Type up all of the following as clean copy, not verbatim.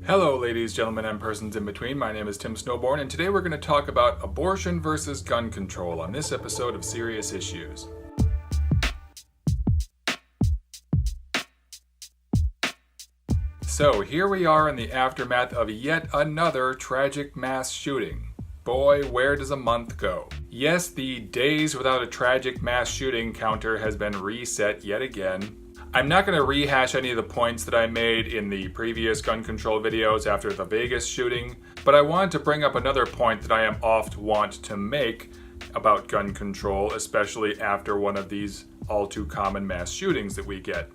Hello ladies, gentlemen, and persons in between. My name is Tim Snowborn, and today we're going to talk about abortion versus gun control on this episode of Serious Issues. So here we are in the aftermath of yet another tragic mass shooting. Boy, where does a month go? Yes, the days without a tragic mass shooting counter has been reset yet again. I'm not going to rehash any of the points that I made in the previous gun control videos after the Vegas shooting, but I wanted to bring up another point that I am oft wont to make about gun control, especially after one of these all too common mass shootings that we get.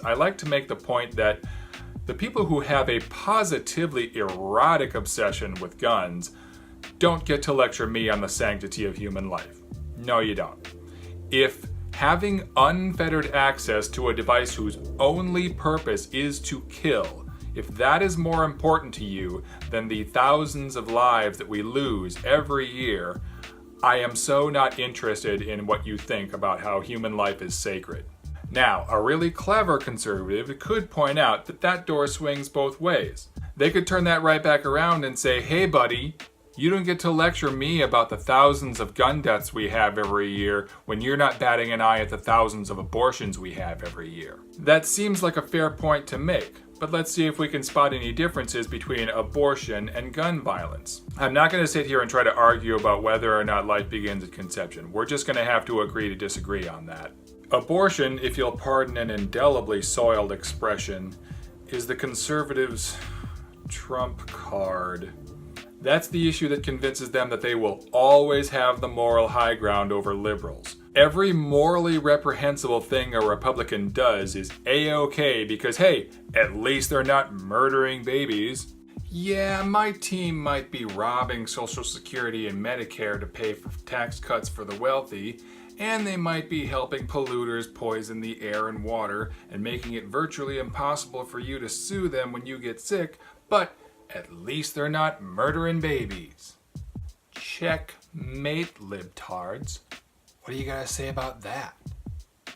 I like to make the point that the people who have a positively erotic obsession with guns don't get to lecture me on the sanctity of human life. No, you don't. If having unfettered access to a device whose only purpose is to kill, if that is more important to you than the thousands of lives that we lose every year, I am so not interested in what you think about how human life is sacred. Now, a really clever conservative could point out that that door swings both ways. They could turn that right back around and say, hey buddy, you don't get to lecture me about the thousands of gun deaths we have every year when you're not batting an eye at the thousands of abortions we have every year. That seems like a fair point to make, but let's see if we can spot any differences between abortion and gun violence. I'm not going to sit here and try to argue about whether or not life begins at conception. We're just going to have to agree to disagree on that. Abortion, if you'll pardon an indelibly soiled expression, is the conservatives' trump card. That's the issue that convinces them that they will always have the moral high ground over liberals. Every morally reprehensible thing a Republican does is A-OK because, hey, at least they're not murdering babies. Yeah, my team might be robbing Social Security and Medicare to pay for tax cuts for the wealthy, and they might be helping polluters poison the air and water and making it virtually impossible for you to sue them when you get sick, but at least they're not murdering babies. Checkmate, libtards. What do you gotta say about that?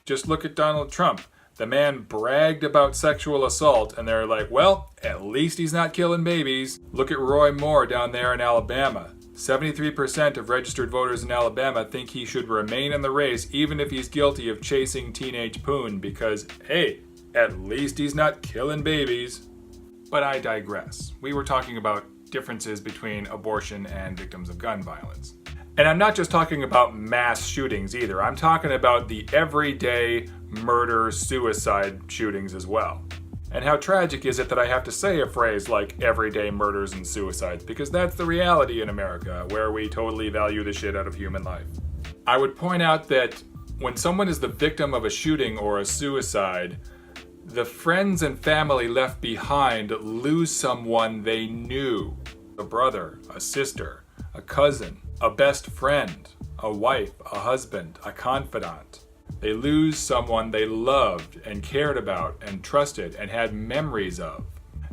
Just look at Donald Trump. The man bragged about sexual assault, and they're like, well, at least he's not killing babies. Look at Roy Moore down there in Alabama. 73% of registered voters in Alabama think he should remain in the race even if he's guilty of chasing teenage poon because, hey, at least he's not killing babies. But I digress. We were talking about differences between abortion and victims of gun violence. And I'm not just talking about mass shootings either. I'm talking about the everyday murder, suicide shootings as well. And how tragic is it that I have to say a phrase like everyday murders and suicides, because that's the reality in America, where we totally value the shit out of human life. I would point out that when someone is the victim of a shooting or a suicide, the friends and family left behind lose someone they knew. A brother, a sister, a cousin, a best friend, a wife, a husband, a confidant. They lose someone they loved and cared about and trusted and had memories of.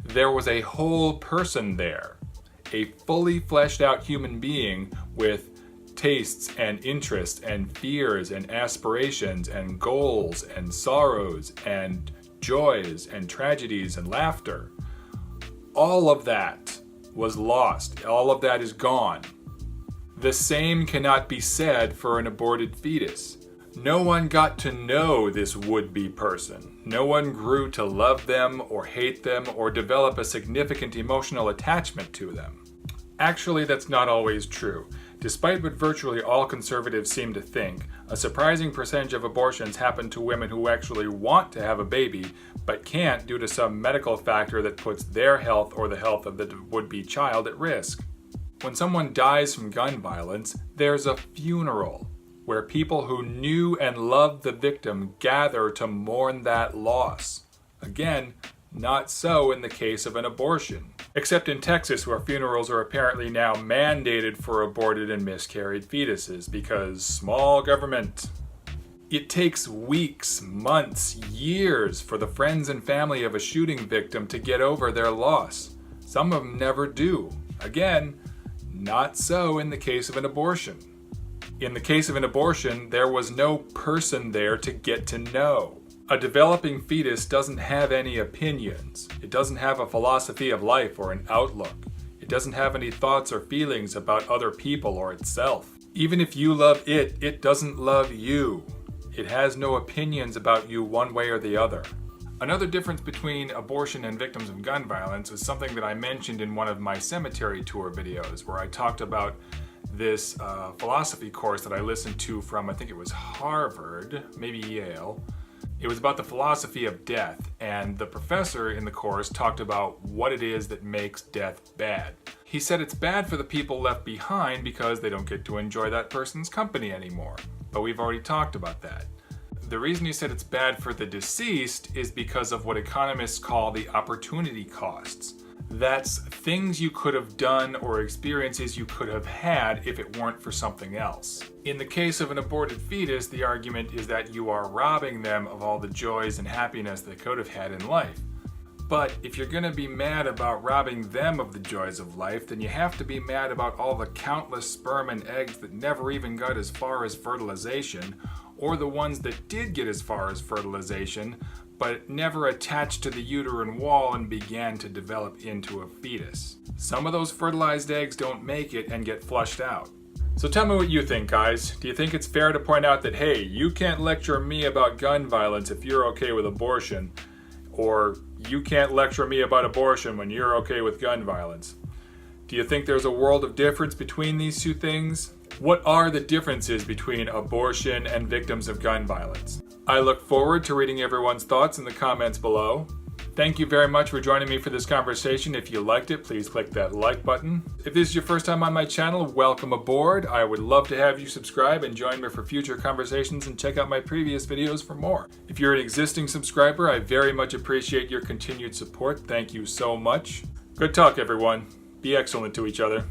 There was a whole person there, a fully fleshed out human being with tastes and interests and fears and aspirations and goals and sorrows and joys and tragedies and laughter. All of that was lost. All of that is gone. The same cannot be said for an aborted fetus. No one got to know this would-be person. No one grew to love them or hate them or develop a significant emotional attachment to them. Actually, that's not always true. Despite what virtually all conservatives seem to think, a surprising percentage of abortions happen to women who actually want to have a baby, but can't due to some medical factor that puts their health or the health of the would-be child at risk. When someone dies from gun violence, there's a funeral where people who knew and loved the victim gather to mourn that loss. Again, not so in the case of an abortion. Except in Texas, where funerals are apparently now mandated for aborted and miscarried fetuses because small government. It takes weeks, months, years for the friends and family of a shooting victim to get over their loss. Some of them never do. Again, not so in the case of an abortion. In the case of an abortion, there was no person there to get to know. A developing fetus doesn't have any opinions. It doesn't have a philosophy of life or an outlook. It doesn't have any thoughts or feelings about other people or itself. Even if you love it, it doesn't love you. It has no opinions about you one way or the other. Another difference between abortion and victims of gun violence is something that I mentioned in one of my cemetery tour videos, where I talked about this philosophy course that I listened to from, I think it was Harvard, maybe Yale. It was about the philosophy of death, and the professor in the course talked about what it is that makes death bad. He said it's bad for the people left behind because they don't get to enjoy that person's company anymore. But we've already talked about that. The reason he said it's bad for the deceased is because of what economists call the opportunity costs. That's things you could have done or experiences you could have had if it weren't for something else. In the case of an aborted fetus, the argument is that you are robbing them of all the joys and happiness they could have had in life. But if you're going to be mad about robbing them of the joys of life, then you have to be mad about all the countless sperm and eggs that never even got as far as fertilization, or the ones that did get as far as fertilization, but never attached to the uterine wall and began to develop into a fetus. Some of those fertilized eggs don't make it and get flushed out. So tell me what you think, guys. Do you think it's fair to point out that, hey, you can't lecture me about gun violence if you're okay with abortion, or you can't lecture me about abortion when you're okay with gun violence? Do you think there's a world of difference between these two things? What are the differences between abortion and victims of gun violence? I look forward to reading everyone's thoughts in the comments below. Thank you very much for joining me for this conversation. If you liked it, please click that like button. If this is your first time on my channel, welcome aboard. I would love to have you subscribe and join me for future conversations, and check out my previous videos for more. If you're an existing subscriber, I very much appreciate your continued support. Thank you so much. Good talk, everyone. Be excellent to each other.